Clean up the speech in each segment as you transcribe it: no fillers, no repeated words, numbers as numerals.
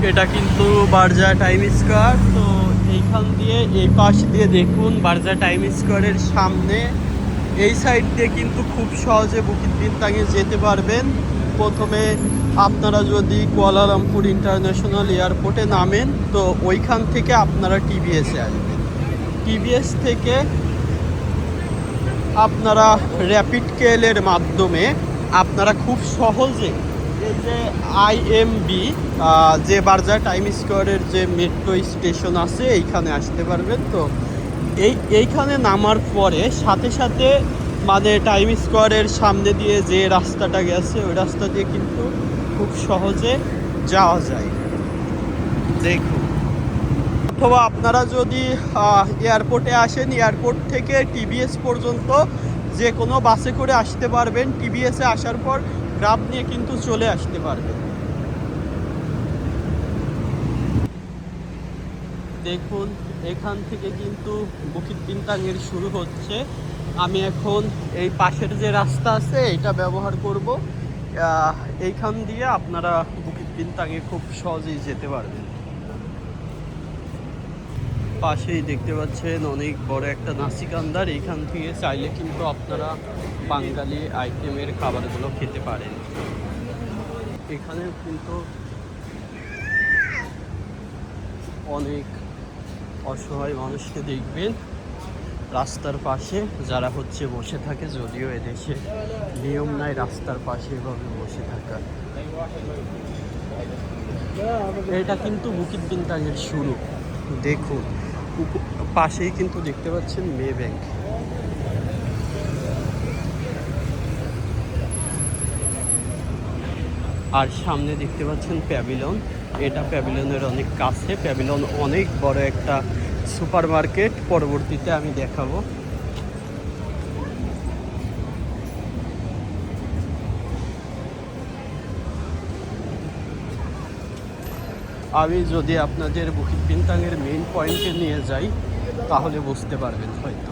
এটা কিন্তু Berjaya time square. তো এইখান দিয়ে এই পাশ দিয়ে দেখুন বারজা টাইম স্কোয়ারের সামনে এই সাইড দিয়ে কিন্তু খুব সহজে বুকিত বিনতাঙে যেতে পারবেন। প্রথমে আপনারা যদি কুয়ালালামপুর ইন্টারন্যাশনাল এয়ারপোর্টে নামেন তো ওইখান থেকে আপনারা টিবিএসে আসবেন। টিবিএস থেকে আপনারা র্যাপিড কেলের মাধ্যমে আপনারা খুব সহজে এই যে আইএমবি যে বারজা টাইম স্কোয়ারের যে মেট্রো স্টেশন আছে এইখানে আসতে পারবেন। তো এইখানে নামার পরে সাথে সাথে মানে টাইম স্কোয়ারের সামনে দিয়ে যে রাস্তাটা গেছে ওই রাস্তা দিয়ে কিন্তু খুব সহজে যাওয়া যায়। দেখুন, অথবা আপনারা যদি এয়ারপোর্টে আসেন এয়ারপোর্ট থেকে টিবিএস পর্যন্ত যে কোনো বাসে করে আসতে পারবেন। টিবিএসে আসার পর গ্রাব নিয়ে কিন্তু চলে আসতে পারবেন। দেখুন এখান থেকে কিন্তু বুকিত বিনতাঙের শুরু হচ্ছে। আমি এখন এই পাশের যে রাস্তা আছে এটা ব্যবহার করব। এইখান দিয়ে আপনারা বুকিত বিনতাঙে খুব সহজেই যেতে পারবেন। পাশেই দেখতে পাচ্ছেন অনেক বড় একটা নাসিকান্দার। এইখান থেকে চাইলে কিন্তু আপনারা বাঙালি আইটেমের খাবারগুলো খেতে পারেন। এখানে কিন্তু অনেক অসহায় মানুষকে দেখবেন রাস্তার পাশে যারা হচ্ছে বসে থাকে, যদিও এদেশে নিয়ম নাই রাস্তার পাশে এভাবে বসে থাকা। এটা কিন্তু বুকিত বিনতাঙের শুরু। দেখুন পাশেই কিন্তু দেখতে পাচ্ছেন মে ব্যাংক। আর সামনে দেখতে পাচ্ছেন প্যাভিলন। এটা প্যাভিলনের অনেক কাছে। প্যাভিলন অনেক বড় একটা সুপার মার্কেট, পরবর্তীতে আমি দেখাবো। আমি যদি আপনাদের বুকিত বিনতাঙের মেইন পয়েন্টে নিয়ে যাই তাহলে বুঝতে পারবেন হয়তো।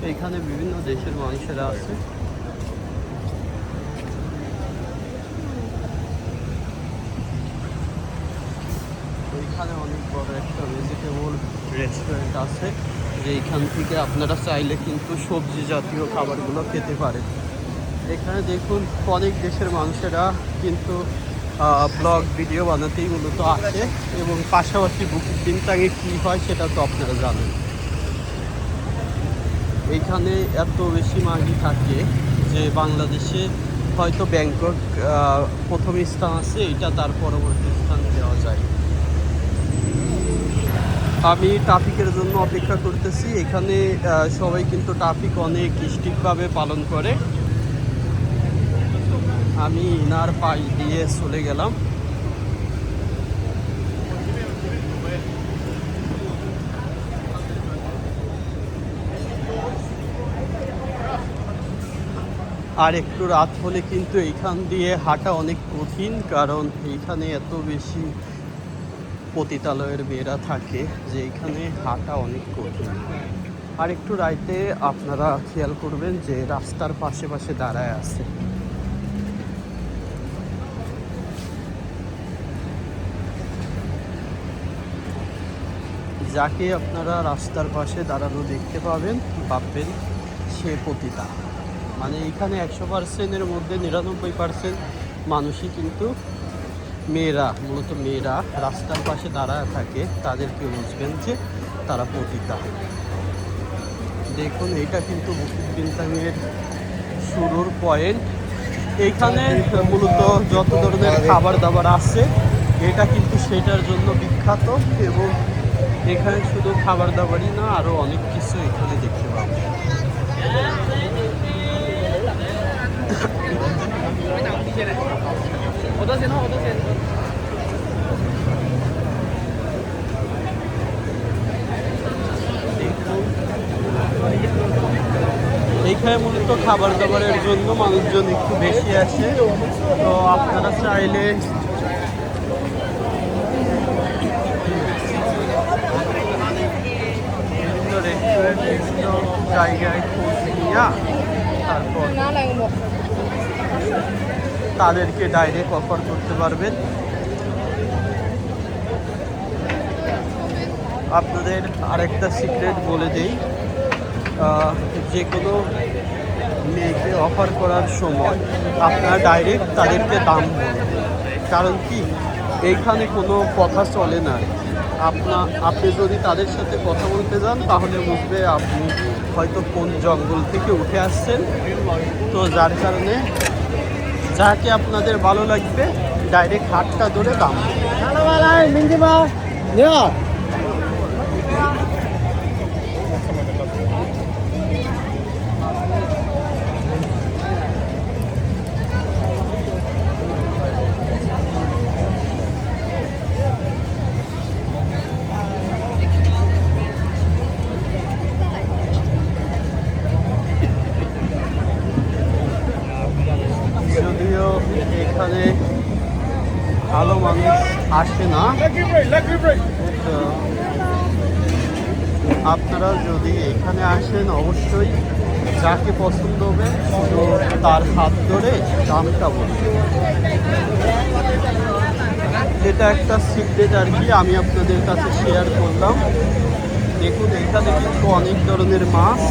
এইখানে বিভিন্ন দেশের মানুষেরা আছে। ওইখানে অনেক বড় একটা ভেজিটেবল রেস্টুরেন্ট আছে, যেইখান থেকে আপনারা চাইলে কিন্তু সবজি জাতীয় খাবারগুলো খেতে পারেন। এখানে দেখুন অনেক দেশের মানুষেরা কিন্তু ব্লগ ভিডিও বানাতেই মূলত আসে, এবং পাশাপাশি বুকিত বিনতাঙে কী হয় সেটা তো আপনারা জানেন। এইখানে এত বেশি মাগি থাকে যে বাংলাদেশে হয়তো ব্যাংকক প্রথম স্থান আছে, এটা তার পরবর্তী স্থান দেওয়া যায়। আমি ট্রাফিকের জন্য অপেক্ষা করতেছি। এখানে সবাই কিন্তু ট্রাফিক অনেক স্ট্রিক্টভাবে পালন করে। আমি ইনার পাশ দিয়ে চলে গেলাম। আর একটু রাত হলে কিন্তু এইখান দিয়ে হাঁটা অনেক কঠিন, কারণ এইখানে এত বেশি পতিতালয়ের মেয়েরা থাকে যে এইখানে হাঁটা অনেক কঠিন। আর একটু রাইতে আপনারা খেয়াল করবেন যে রাস্তার পাশে পাশে দাঁড়ায় আছে। যাকে আপনারা রাস্তার পাশে দাঁড়ানো দেখতে পাবেন ভাববেন সে পতিতা। মানে এখানে 100%-এর মধ্যে 99% মানুষই কিন্তু মেয়েরা, মূলত মেয়েরা রাস্তার পাশে দাঁড়ায় থাকে। তাদেরকে বুঝবেন যে তারা পতিতা। দেখুন এইটা কিন্তু বুকিত বিনতাঙের শুরুর পয়েন্ট। এইখানে মূলত যত ধরনের খাবার দাবার আছে এটা কিন্তু সেটার জন্য বিখ্যাত, এবং এখানে শুধু খাবার দাবারই না আরও অনেক কিছু এখানে দেখতে পাবো। এইখানে মূলত খাবার দাবারের জন্য মানুষজন একটু বেশি আসে। তো আপনারা চাইলে জায়গায় খোঁজ নিয়ে তারপর তাদেরকে ডাইরেক্ট অফার করতে পারবেন। আপনাদের আরেকটা সিক্রেট বলে দেই, যে কোনো মেয়েকে অফার করার সময় আপনারা ডাইরেক্ট তাদেরকে দাম বলবেন। কারণ কি, এইখানে কোনো কথা চলে না। আপনি যদি তাদের সাথে কথা বলতে যান তাহলে বুঝবে আপনি হয়তো কোন জঙ্গল থেকে উঠে আসছেন। তো যার কারণে যাকে আপনাদের ভালো লাগবে ডাইরেক্ট হাতটা ধরে দাম বলবেন। যদিও এখানে ভালো মানুষ আসে না, তো আপনারা যদি এখানে আসেন অবশ্যই যাকে পছন্দ হবে শুধু তার হাত ধরে দামটা বলবেন। এটা একটা সিক্রেট আর কি, আমি আপনাদের কাছে শেয়ার করলাম। দেখুন এখানে কিন্তু অনেক ধরনের মাছ।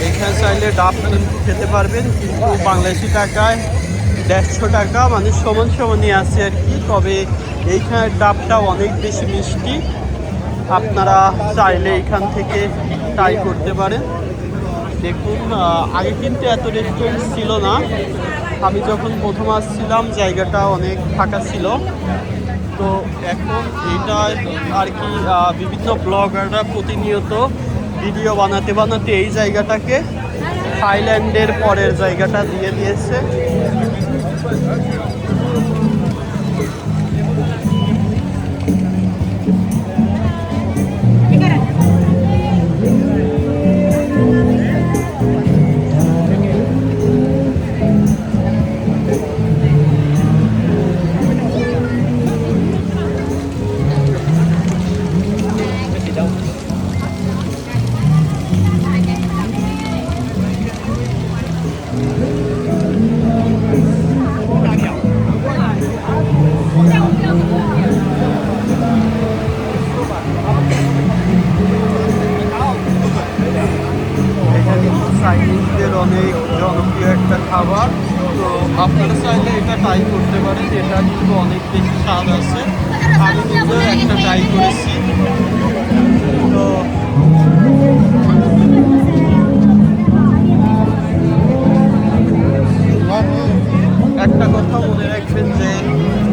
এখানে চাইলে ডাব কিন্তু খেতে পারবেন, কিন্তু বাংলাদেশি টাকায় 150 টাকা, মানে সমান সমানই আছে আর কি। তবে এইখানে ডাবটা অনেক বেশি মিষ্টি, আপনারা চাইলে এইখান থেকে ট্রাই করতে পারেন। দেখুন আগে কিন্তু এত রেস্টুরেন্ট ছিল না, আমি যখন প্রথম আসছিলাম জায়গাটা অনেক ফাঁকা ছিল। তো এখন এটা আর কি বিভিন্ন ব্লগাররা প্রতিনিয়ত ভিডিও বানাতে বানাতে এই জায়গাটাকে থাইল্যান্ডের পরের জায়গাটা দিয়ে দিয়েছে। চাইনিজদের অনেক জনপ্রিয় একটা খাবার, তো আপনারা চাইলে এটা ট্রাই করতে পারেন। এটা কিন্তু অনেক বেশি স্বাদ আছে, আমি নিজেও একটা ট্রাই করেছি। তো একটা কথা মনে রাখবেন যে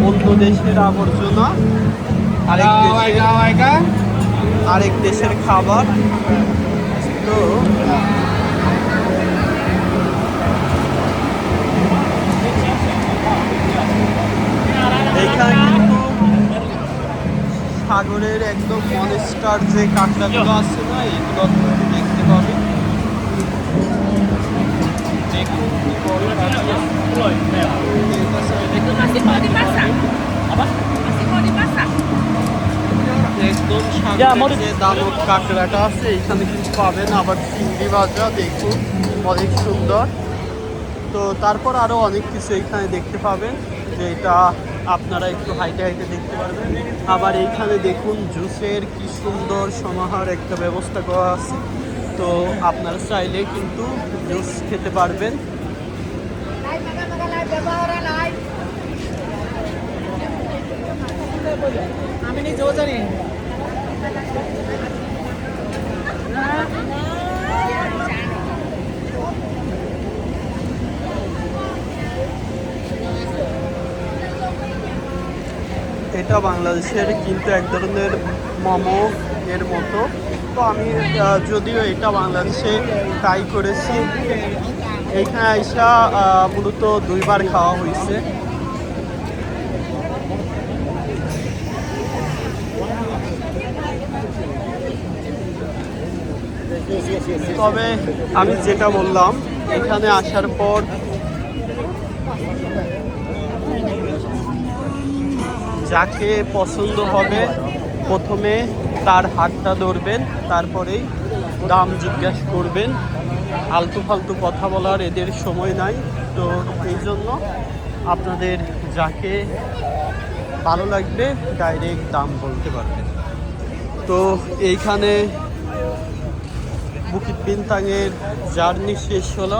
অন্য দেশের আবর্জনা আরেক দেশের খাবার। তো এইখানে কিন্তু সাগরের একদম মনস্টার যে কাঁকড়াগুলো আছে না, এগুলো দেখতে পাবেন। দেখুন একদম সাগরের যে দানব কাঁকড়াটা আছে এইখানে কিন্তু পাবেন। আবার চিংড়ি ভাজা দেখুন অনেক সুন্দর। তো তারপর আরও অনেক কিছু এইখানে দেখতে পাবেন, যেটা আপনারা একটু হাইটে হাইটে দেখতে পারবেন। আবার এইখানে দেখুন জুসের কি সুন্দর সমাহার একটা ব্যবস্থা করা আছে, তো আপনারা চাইলে কিন্তু জুস খেতে পারবেন। আমি নিজেও জানি। এটা বাংলাদেশের কিন্তু এক ধরনের মোমো এর মতো। তো আমি যদিও এটা বাংলাদেশে ট্রাই করেছি, এইখানে আইসা মূলত 2 বার খাওয়া হয়েছে। তবে আমি যেটা বললাম, এখানে আসার পর যাকে পছন্দ হবে প্রথমে তার হাতটা ধরবেন, তারপরেই দাম জিজ্ঞাসা করবেন। আলতু ফালতু কথা বলার এদের সময় নাই। তো এই জন্য আপনাদের যাকে ভালো লাগবে ডাইরেক্ট দাম বলতে পারবেন। তো এইখানে বুকিত বিনতাংয়ের জার্নি শেষ হলো।